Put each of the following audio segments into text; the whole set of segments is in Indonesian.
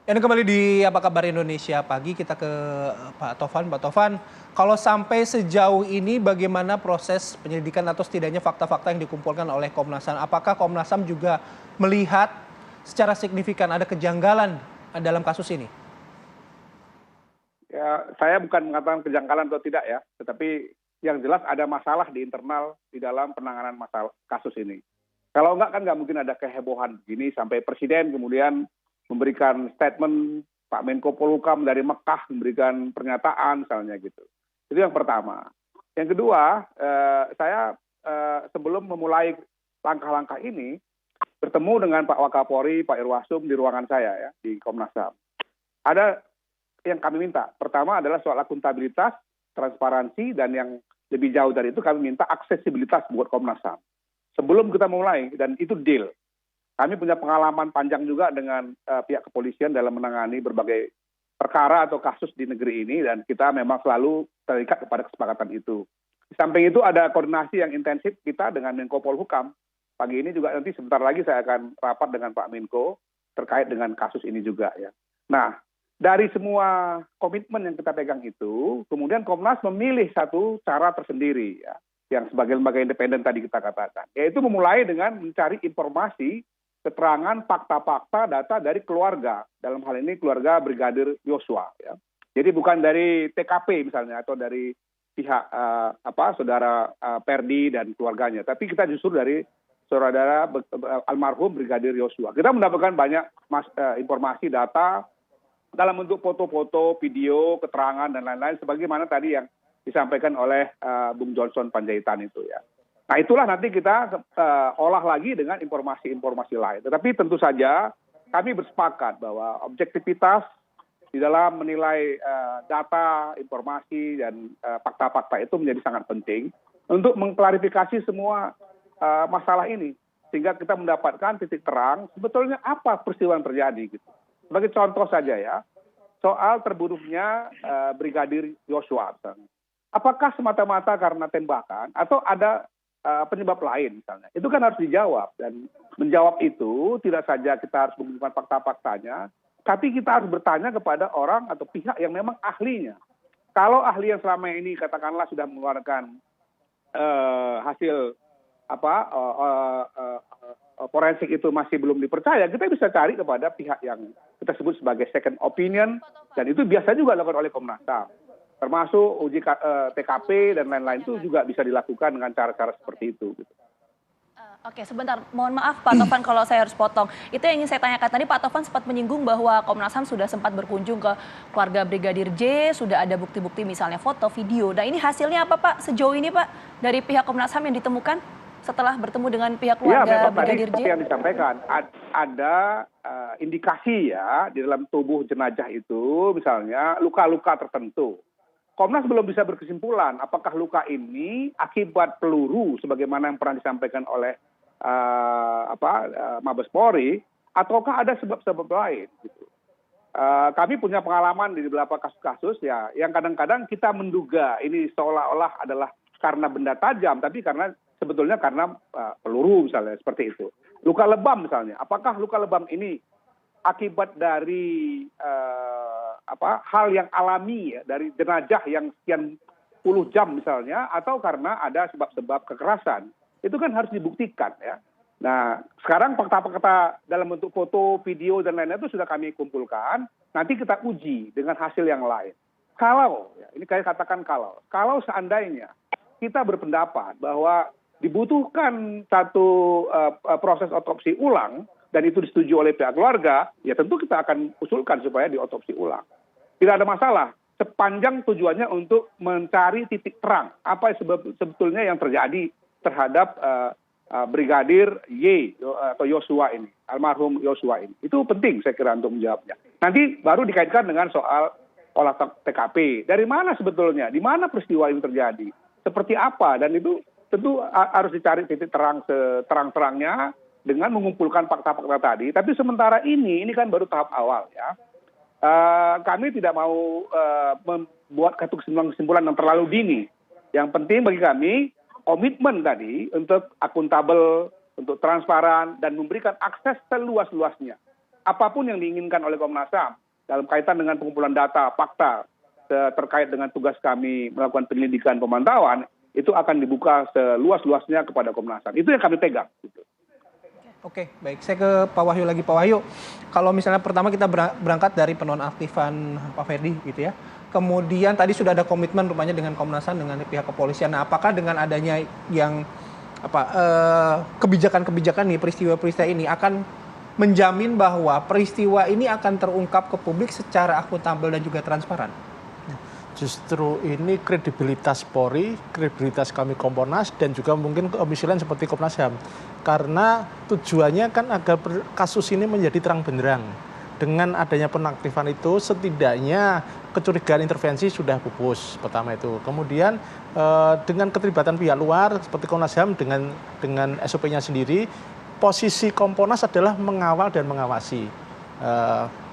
Ini kembali di Apa Kabar Indonesia Pagi, kita ke Pak Tovan. Pak Tovan, kalau sampai sejauh ini bagaimana proses penyelidikan atau setidaknya fakta-fakta yang dikumpulkan oleh Komnas HAM? Apakah Komnas HAM juga melihat secara signifikan ada kejanggalan dalam kasus ini? Ya, saya bukan mengatakan kejanggalan atau tidak ya, tetapi yang jelas ada masalah di internal di dalam penanganan masalah kasus ini. Kalau enggak kan nggak mungkin ada kehebohan begini sampai presiden kemudian memberikan statement, Pak Menko Polhukam dari Mekah memberikan pernyataan misalnya gitu. Itu yang pertama. Yang kedua, saya sebelum memulai langkah-langkah ini bertemu dengan Pak Wakapolri, Pak Irwasum di ruangan saya ya di Komnas HAM. Ada yang kami minta. Pertama adalah soal akuntabilitas, transparansi, dan yang lebih jauh dari itu kami minta aksesibilitas buat Komnas HAM. Sebelum kita mulai, dan itu deal. Kami punya pengalaman panjang juga dengan pihak kepolisian dalam menangani berbagai perkara atau kasus di negeri ini, dan kita memang selalu terikat kepada kesepakatan itu. Di samping itu ada koordinasi yang intensif kita dengan Menko Polhukam. Pagi ini juga nanti sebentar lagi saya akan rapat dengan Pak Menko terkait dengan kasus ini juga ya. Nah, dari semua komitmen yang kita pegang itu, kemudian Komnas memilih satu cara tersendiri ya, yang sebagai lembaga independen tadi kita katakan, yaitu memulai dengan mencari informasi, keterangan, fakta-fakta, data dari keluarga, dalam hal ini keluarga Brigadir Yosua. Ya. Jadi bukan dari TKP misalnya atau dari pihak saudara Perdi dan keluarganya, tapi kita justru dari saudara almarhum Brigadir Yosua. Kita mendapatkan banyak informasi, data dalam bentuk foto-foto, video, keterangan, dan lain-lain, sebagaimana tadi yang disampaikan oleh Bung Johnson Panjaitan itu ya. Nah itulah nanti kita olah lagi dengan informasi-informasi lain. Tetapi tentu saja kami bersepakat bahwa objektivitas di dalam menilai data, informasi, dan fakta-fakta itu menjadi sangat penting untuk mengklarifikasi semua masalah ini. Sehingga kita mendapatkan titik terang sebetulnya apa peristiwa yang terjadi gitu. Sebagai contoh saja ya, soal terbunuhnya Brigadir Yosua. Apakah semata-mata karena tembakan atau ada penyebab lain misalnya? Itu kan harus dijawab, dan menjawab itu tidak saja kita harus mengumpulkan fakta-faktanya, tapi kita harus bertanya kepada orang atau pihak yang memang ahlinya. Kalau ahli yang selama ini katakanlah sudah mengeluarkan hasil forensik itu masih belum dipercaya, kita bisa cari kepada pihak yang kita sebut sebagai second opinion, dan itu biasa juga dilakukan oleh Komnas HAM. Termasuk uji TKP dan lain-lain itu juga bisa dilakukan dengan cara-cara seperti itu. Oke, sebentar. Mohon maaf Pak Tovan kalau saya harus potong. Itu yang ingin saya tanyakan tadi, Pak Tovan sempat menyinggung bahwa Komnas HAM sudah sempat berkunjung ke keluarga Brigadir J, sudah ada bukti-bukti misalnya foto, video. Nah ini hasilnya apa Pak sejauh ini Pak dari pihak Komnas HAM yang ditemukan setelah bertemu dengan pihak keluarga Brigadir J? Ya, yang disampaikan ada indikasi ya di dalam tubuh jenazah itu misalnya luka-luka tertentu. Komnas belum bisa berkesimpulan apakah luka ini akibat peluru sebagaimana yang pernah disampaikan oleh Mabes Polri, ataukah ada sebab-sebab lain gitu. Kami punya pengalaman di beberapa kasus-kasus ya yang kadang-kadang kita menduga ini seolah-olah adalah karena benda tajam, tapi sebetulnya karena peluru misalnya seperti itu. Luka lebam misalnya, apakah luka lebam ini akibat dari hal yang alami ya, dari jenazah yang sekian puluh jam misalnya, atau karena ada sebab-sebab kekerasan. Itu kan harus dibuktikan ya. Nah, sekarang fakta-fakta dalam bentuk foto, video, dan lain-lain itu sudah kami kumpulkan. Nanti kita uji dengan hasil yang lain. Kalau, ya, ini saya katakan kalau seandainya kita berpendapat bahwa dibutuhkan satu proses otopsi ulang, dan itu disetujui oleh pihak keluarga, ya tentu kita akan usulkan supaya diotopsi ulang. Tidak ada masalah, sepanjang tujuannya untuk mencari titik terang apa sebetulnya yang terjadi terhadap Brigadir Y atau Yosua ini, almarhum Yosua ini. Itu penting saya kira untuk menjawabnya. Nanti baru dikaitkan dengan soal olah TKP. Dari mana sebetulnya, di mana peristiwa ini terjadi, seperti apa, dan itu tentu harus dicari titik terang seterang-terangnya dengan mengumpulkan fakta-fakta tadi. Tapi sementara ini kan baru tahap awal ya. Kami tidak mau membuat kesimpulan yang terlalu dini. Yang penting bagi kami komitmen tadi untuk akuntabel, untuk transparan, dan memberikan akses seluas-luasnya apapun yang diinginkan oleh Komnas HAM dalam kaitan dengan pengumpulan data, fakta terkait dengan tugas kami melakukan penyelidikan pemantauan, itu akan dibuka seluas-luasnya kepada Komnas HAM. Itu yang kami pegang. Gitu. Oke, baik. Saya ke Pak Wahyu lagi. Pak Wahyu, kalau misalnya pertama kita berangkat dari penonaktifan Pak Ferdi gitu ya. Kemudian tadi sudah ada komitmen rupanya dengan Komnas HAM, dengan pihak kepolisian. Nah, apakah dengan adanya yang kebijakan-kebijakan nih, peristiwa-peristiwa ini akan menjamin bahwa peristiwa ini akan terungkap ke publik secara akuntabel dan juga transparan? Justru ini kredibilitas Polri, kredibilitas kami Kompolnas, dan juga mungkin komisi lain seperti Komnas HAM. Karena tujuannya kan agar kasus ini menjadi terang benderang. Dengan adanya penaktifan itu setidaknya kecurigaan intervensi sudah pupus, pertama itu. Kemudian dengan keterlibatan pihak luar seperti Komnas HAM dengan SOP-nya sendiri, posisi Kompolnas adalah mengawal dan mengawasi.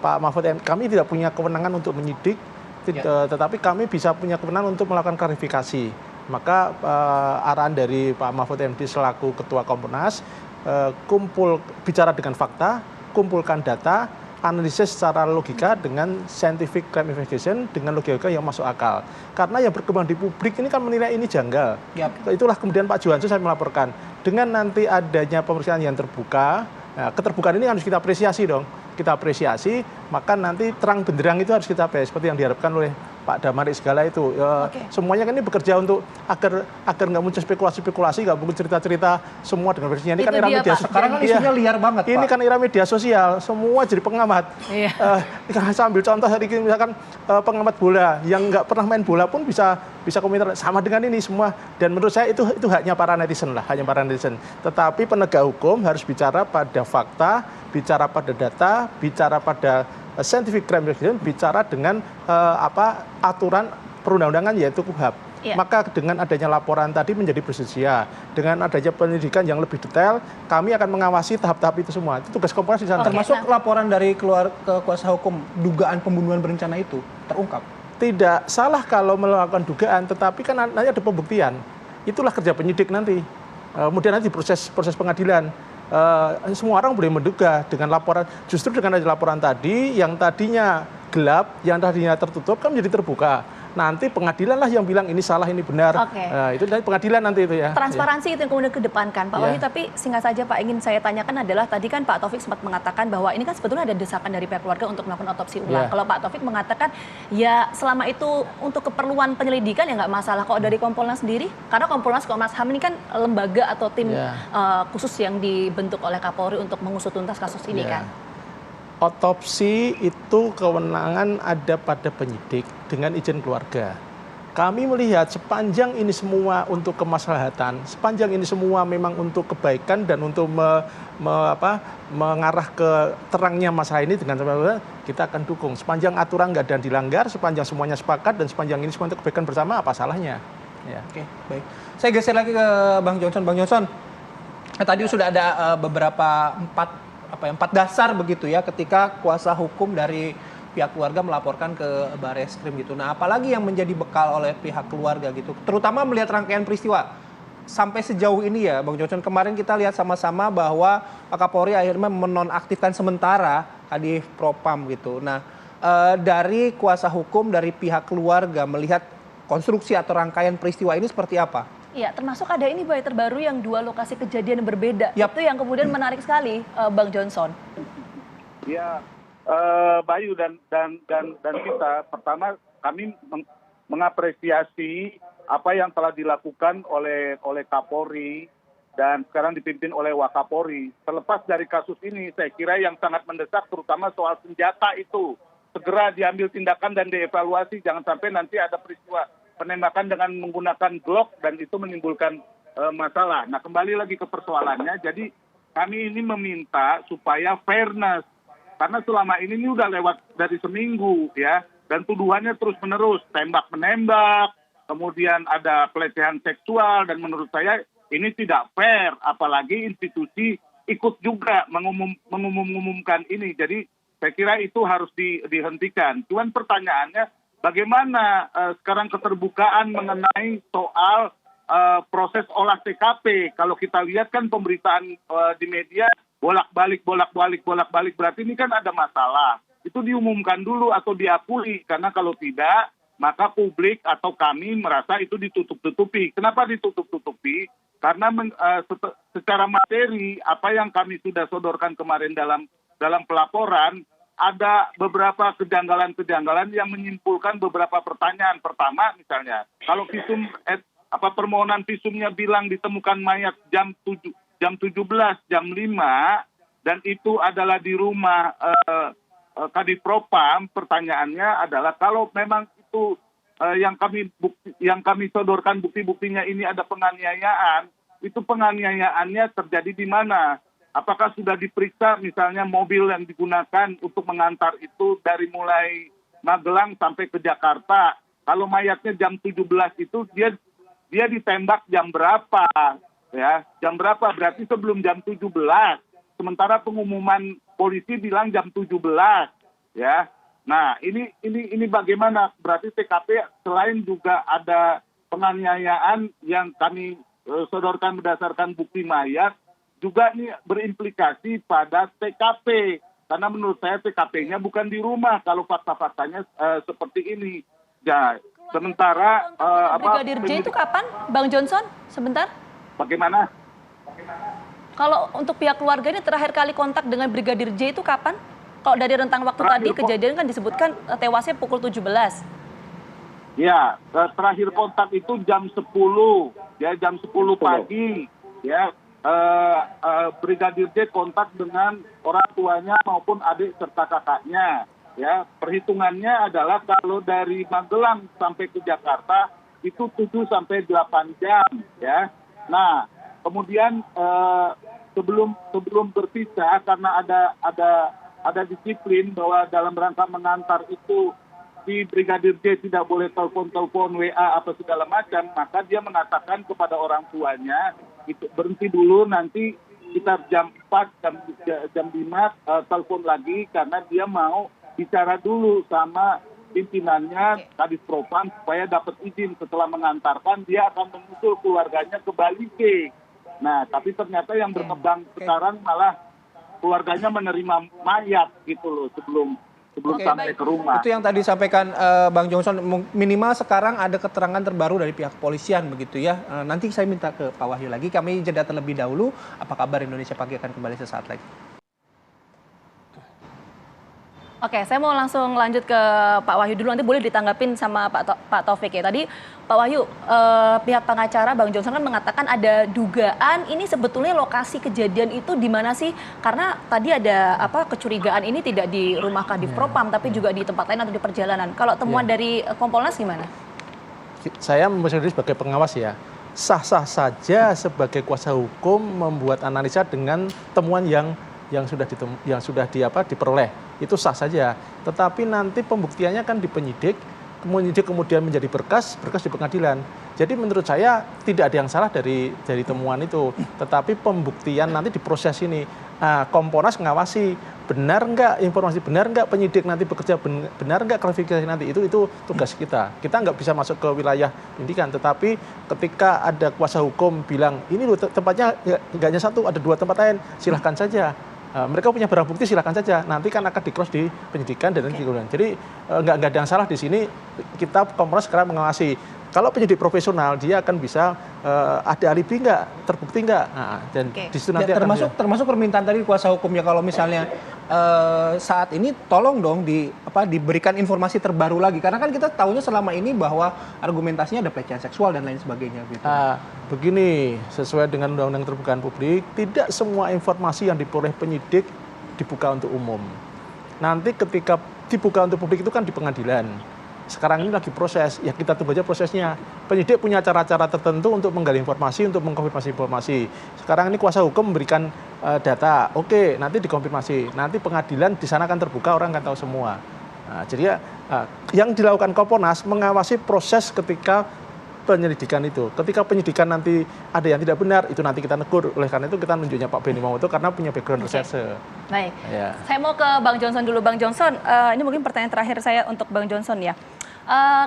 Pak Mahfud MD, kami tidak punya kewenangan untuk menyidik, tetapi kami bisa punya kewenangan untuk melakukan klarifikasi. Maka arahan dari Pak Mahfud MD selaku Ketua Kompolnas, bicara dengan fakta, kumpulkan data, analisis secara logika dengan scientific crime investigation dengan logika yang masuk akal. Karena yang berkembang di publik ini kan menilai ini janggal. Itulah kemudian Pak Juwanso saya melaporkan. Dengan nanti adanya pemeriksaan yang terbuka, keterbukaan ini harus kita apresiasi dong. Kita apresiasi, maka nanti terang benderang itu harus kita seperti yang diharapkan oleh Pak Damarik segala itu. Semuanya kan ini bekerja untuk agar nggak muncul spekulasi-spekulasi, nggak muncul cerita-cerita semua dengan versinya. Ini kan era media sosial. Sekarang kan isunya liar banget, Pak. Ini kan era media sosial, semua jadi pengamat. Saya ambil contoh hari ini misalkan pengamat bola yang nggak pernah main bola pun bisa komentar sama dengan ini semua. Dan menurut saya itu haknya para netizen lah, hanya para netizen. Tetapi penegak hukum harus bicara pada fakta, bicara pada data, bicara pada scientific crime investigation, bicara dengan aturan perundang-undangan yaitu KUHAP. Maka dengan adanya laporan tadi menjadi bersedia. Dengan adanya penyidikan yang lebih detail, kami akan mengawasi tahap-tahap itu semua. Itu tugas Kompolnas di sana. Termasuk laporan dari keluar ke kuasa hukum dugaan pembunuhan berencana itu terungkap. Tidak salah kalau melakukan dugaan, tetapi kan nanti ada pembuktian. Itulah kerja penyidik nanti. Kemudian nanti proses pengadilan. Semua orang boleh menduga dengan laporan, justru dengan ada laporan tadi yang tadinya gelap, yang tadinya tertutup kan menjadi terbuka. Nanti pengadilan lah yang bilang ini salah, ini benar. Itu dari pengadilan nanti itu ya. Transparansi itu yang kemudian kedepankan, Pak Wahyu. Tapi singkat saja Pak, ingin saya tanyakan adalah tadi kan Pak Taufik sempat mengatakan bahwa ini kan sebetulnya ada desakan dari pihak keluarga untuk melakukan otopsi ulang. Kalau Pak Taufik mengatakan ya selama itu untuk keperluan penyelidikan ya nggak masalah. Kok dari Kompolnas sendiri, karena Komnas HAM ini kan lembaga atau tim khusus yang dibentuk oleh Kapolri untuk mengusut tuntas kasus ini kan. Otopsi itu kewenangan ada pada penyidik dengan izin keluarga. Kami melihat sepanjang ini semua untuk kemaslahatan, sepanjang ini semua memang untuk kebaikan dan untuk mengarah ke terangnya masalah ini dengan kita akan dukung. Sepanjang aturan nggak ada dilanggar, sepanjang semuanya sepakat dan sepanjang ini semua untuk kebaikan bersama, apa salahnya? Oke, baik. Saya geser lagi ke Bang Johnson. Bang Johnson, tadi sudah ada beberapa empat dasar begitu ya ketika kuasa hukum dari pihak keluarga melaporkan ke Barreskrim gitu. Nah, apalagi yang menjadi bekal oleh pihak keluarga gitu, terutama melihat rangkaian peristiwa sampai sejauh ini ya, Bang Johnson. Kemarin kita lihat sama-sama bahwa Pak Kapolri akhirnya menonaktifkan sementara Kadif Propam gitu. Nah, dari kuasa hukum dari pihak keluarga melihat konstruksi atau rangkaian peristiwa ini seperti apa? Iya, termasuk ada ini Bay terbaru yang dua lokasi kejadian yang berbeda. Itu yang kemudian menarik sekali, Bang Johnson. Ya, Bayu dan kita, pertama kami mengapresiasi apa yang telah dilakukan oleh Kapolri dan sekarang dipimpin oleh Wakapolri. Terlepas dari kasus ini, saya kira yang sangat mendesak terutama soal senjata itu segera diambil tindakan dan dievaluasi, jangan sampai nanti ada peristiwa penembakan dengan menggunakan Glock dan itu menimbulkan masalah. Nah, kembali lagi ke persoalannya, jadi kami ini meminta supaya fairness, karena selama ini udah lewat dari seminggu ya, dan tuduhannya terus-menerus, tembak-menembak, kemudian ada pelecehan seksual, dan menurut saya ini tidak fair, apalagi institusi ikut juga mengumumkan ini. Jadi saya kira itu harus dihentikan. Cuman pertanyaannya, bagaimana sekarang keterbukaan mengenai soal proses olah TKP? Kalau kita lihat kan pemberitaan di media bolak-balik, berarti ini kan ada masalah. Itu diumumkan dulu atau diakui, karena kalau tidak, maka publik atau kami merasa itu ditutup-tutupi. Kenapa ditutup-tutupi? Karena secara materi, apa yang kami sudah sodorkan kemarin dalam pelaporan, ada beberapa kejanggalan-kejanggalan yang menyimpulkan beberapa pertanyaan. Pertama, misalnya, kalau permohonan visumnya bilang ditemukan mayat jam 17, jam 5, dan itu adalah di rumah Kadif Propam, pertanyaannya adalah kalau memang itu yang kami sodorkan bukti-buktinya ini ada penganiayaan, itu penganiayaannya terjadi di mana? Apakah sudah diperiksa misalnya mobil yang digunakan untuk mengantar itu dari mulai Magelang sampai ke Jakarta? Kalau mayatnya jam 17 itu dia ditembak jam berapa? Ya, jam berapa? Berarti sebelum jam 17. Sementara pengumuman polisi bilang jam 17, ya. Nah, ini bagaimana? Berarti TKP selain juga ada penganiayaan yang kami sodorkan berdasarkan bukti mayat, juga ini berimplikasi pada TKP. Karena menurut saya TKP-nya bukan di rumah kalau fakta-faktanya seperti ini. Ya, sementara Brigadir J itu kapan, Bang Johnson? Sebentar. Bagaimana? Kalau untuk pihak keluarga ini terakhir kali kontak dengan Brigadir J itu kapan? Kalau dari rentang waktu tadi kejadian kan disebutkan tewasnya pukul 17. Ya, terakhir kontak itu jam 10, ya jam 10 pagi, ya. Brigadir J kontak dengan orang tuanya maupun adik serta kakaknya, ya. Perhitungannya adalah kalau dari Magelang sampai ke Jakarta itu 7 sampai 8 jam, ya. Nah, kemudian sebelum berpisah karena ada disiplin bahwa dalam rangka mengantar itu si Brigadir J tidak boleh telepon WA apa segala macam, maka dia mengatakan kepada orang tuanya itu berhenti dulu, nanti sekitar jam 4 jam 5 telepon lagi karena dia mau bicara dulu sama pimpinannya Kadif Propam supaya dapat izin. Setelah mengantarkan dia akan menyusul keluarganya ke Bali. Nah, tapi ternyata yang berkembang sekarang malah keluarganya menerima mayat gitu loh sebelum sampai ke rumah. Itu yang tadi disampaikan Bang Johnson, minimal sekarang ada keterangan terbaru dari pihak kepolisian begitu ya. Nanti saya minta ke Pak Wahyu lagi, kami jeda terlebih dahulu. Apa kabar Indonesia Pagi akan kembali sesaat lagi. Oke, saya mau langsung lanjut ke Pak Wahyu dulu, nanti boleh ditanggapin sama Pak Taufik ya. Tadi Pak Wahyu, pihak pengacara Bang Johnson kan mengatakan ada dugaan ini sebetulnya lokasi kejadian itu di mana sih? Karena tadi ada kecurigaan ini tidak di rumah Kadif Propam, tapi juga di tempat lain atau di perjalanan. Kalau temuan dari Kompolnas gimana? Saya sendiri sebagai pengawas ya, sah-sah saja sebagai kuasa hukum membuat analisa dengan temuan yang sudah diperoleh. Itu sah saja, tetapi nanti pembuktiannya kan di penyidik kemudian menjadi berkas di pengadilan. Jadi menurut saya tidak ada yang salah dari temuan itu, tetapi pembuktian nanti di proses ini. Kompolnas mengawasi benar nggak penyidik nanti bekerja benar nggak klarifikasi nanti, itu tugas kita. Kita nggak bisa masuk ke wilayah penyidikan, tetapi ketika ada kuasa hukum bilang ini loh tempatnya nggak hanya satu, ada 2 tempat lain, silahkan saja. Mereka punya barang bukti, silakan saja. Nanti kan akan di-cross di penyidikan dan kemudian. Jadi nggak ada yang salah di sini. Kita Kompolnas sekarang mengawasi. Kalau penyidik profesional dia akan bisa ada alibi nggak, terbukti nggak. Dan di situ nanti termasuk permintaan tadi kuasa hukumnya kalau misalnya saat ini tolong dong diberikan informasi terbaru lagi, karena kan kita tahunya selama ini bahwa argumentasinya ada pelecehan seksual dan lain sebagainya gitu. Begini, sesuai dengan Undang-Undang Keterbukaan Publik, tidak semua informasi yang diperoleh penyidik dibuka untuk umum. Nanti ketika dibuka untuk publik itu kan di pengadilan. Sekarang ini lagi proses, ya kita tunggu aja prosesnya. Penyidik punya cara-cara tertentu untuk menggali informasi, untuk mengkonfirmasi informasi. Sekarang ini kuasa hukum memberikan data, oke, nanti dikonfirmasi. Nanti pengadilan di sana akan terbuka, orang akan tahu semua. Jadi yang dilakukan Kompolnas mengawasi proses ketika penyelidikan itu. Ketika penyidikan nanti ada yang tidak benar, itu nanti kita negur. Oleh karena itu kita nunjuknya Pak Benny Mamoto karena punya background reserse. Baik, Ya. saya mau ke Bang Johnson dulu. Bang Johnson, ini mungkin pertanyaan terakhir saya untuk Bang Johnson ya.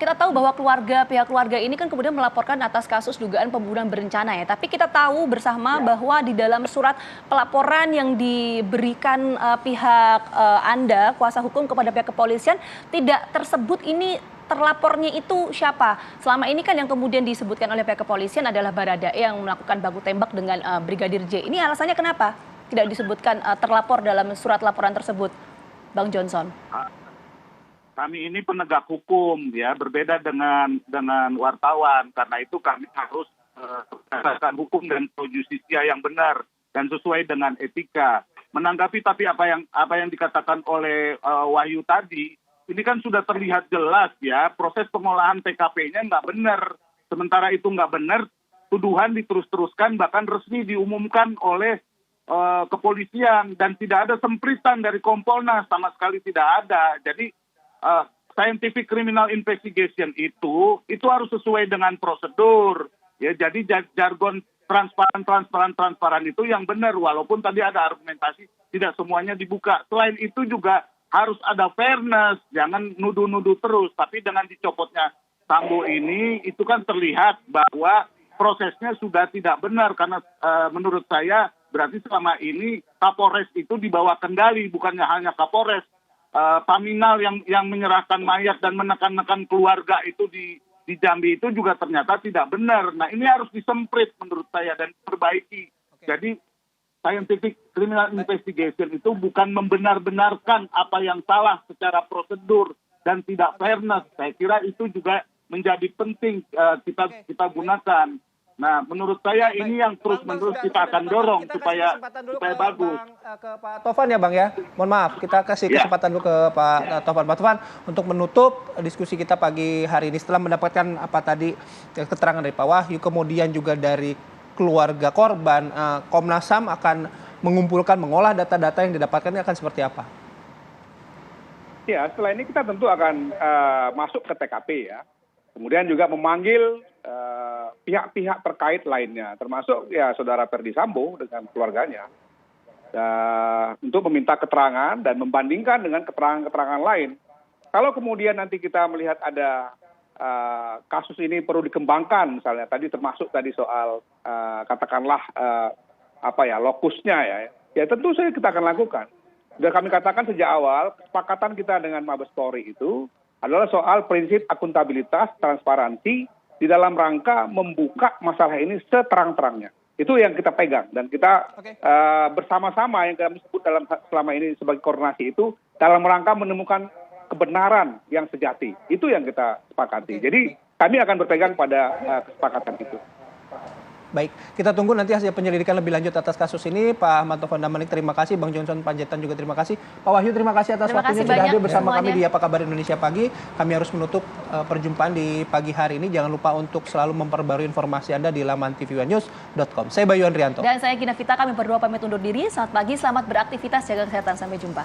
Kita tahu bahwa pihak keluarga ini kan kemudian melaporkan atas kasus dugaan pembunuhan berencana ya. Tapi kita tahu bersama bahwa di dalam surat pelaporan yang diberikan pihak Anda, kuasa hukum kepada pihak kepolisian, tidak tersebut ini terlapornya itu siapa. Selama ini kan yang kemudian disebutkan oleh pihak kepolisian adalah Baradae yang melakukan baku tembak dengan Brigadir J. Ini alasannya kenapa tidak disebutkan terlapor dalam surat laporan tersebut, Bang Johnson? Kami ini penegak hukum ya, berbeda dengan wartawan. Karena itu kami harus berdasarkan hukum dan pro justisia yang benar dan sesuai dengan etika. Menanggapi tapi apa yang dikatakan oleh Wahyu tadi, ini kan sudah terlihat jelas ya, proses pengolahan TKP-nya nggak benar. Sementara itu nggak benar, tuduhan diterus-teruskan bahkan resmi diumumkan oleh kepolisian dan tidak ada sempritan dari Kompolnas, sama sekali tidak ada. Jadi scientific criminal investigation itu harus sesuai dengan prosedur ya. Jadi jargon transparan itu yang benar, walaupun tadi ada argumentasi tidak semuanya dibuka. Selain itu juga harus ada fairness, jangan nuduh-nuduh terus. Tapi dengan dicopotnya Sambo ini itu kan terlihat bahwa prosesnya sudah tidak benar, karena menurut saya berarti selama ini Kapolres itu dibawa kendali, bukannya hanya Kapolres. Paminal yang menyerahkan mayat dan menekan-nekan keluarga itu di Jambi itu juga ternyata tidak benar. Nah, ini harus disemprit menurut saya dan diperbaiki. Jadi scientific criminal investigation itu bukan membenar-benarkan apa yang salah secara prosedur dan tidak fairness. Saya kira itu juga menjadi penting kita gunakan. Nah, menurut saya ini yang terus-menerus kita akan dorong supaya bagus. Ke Pak Tovan ya Bang ya. Mohon maaf, kita kasih kesempatan dulu ke Pak Tovan. Pak Tovan, untuk menutup diskusi kita pagi hari ini setelah mendapatkan apa tadi keterangan dari Pak Wahyu, kemudian juga dari keluarga korban, Komnas HAM akan mengolah data-data yang didapatkan ini akan seperti apa? Ya, setelah ini kita tentu akan masuk ke TKP ya. Kemudian juga memanggil pihak-pihak terkait lainnya, termasuk ya saudara Ferdi Sambo dengan keluarganya, untuk meminta keterangan dan membandingkan dengan keterangan-keterangan lain. Kalau kemudian nanti kita melihat ada kasus ini perlu dikembangkan, misalnya tadi termasuk tadi soal katakanlah lokusnya ya tentu saja kita akan lakukan. Sudah kami katakan sejak awal, kesepakatan kita dengan Mabes Polri itu adalah soal prinsip akuntabilitas, transparansi di dalam rangka membuka masalah ini seterang-terangnya. Itu yang kita pegang dan kita bersama-sama yang kami sebut selama ini sebagai koordinasi itu dalam rangka menemukan kebenaran yang sejati. Itu yang kita sepakati. Jadi kami akan berpegang pada kesepakatan itu. Baik, kita tunggu nanti hasil penyelidikan lebih lanjut atas kasus ini. Pak Ahmad Taufan Damanik, terima kasih. Bang Johnson Panjaitan juga terima kasih. Pak Wahyu, terima kasih atas waktunya sudah hadir bersama kami di Apa Kabar Indonesia Pagi. Kami harus menutup perjumpaan di pagi hari ini. Jangan lupa untuk selalu memperbarui informasi Anda di laman tvOneNews.com. Saya Bayu Andrianto. Dan saya Gina Vita, kami berdua pamit undur diri. Selamat pagi, selamat beraktivitas, jaga kesehatan. Sampai jumpa.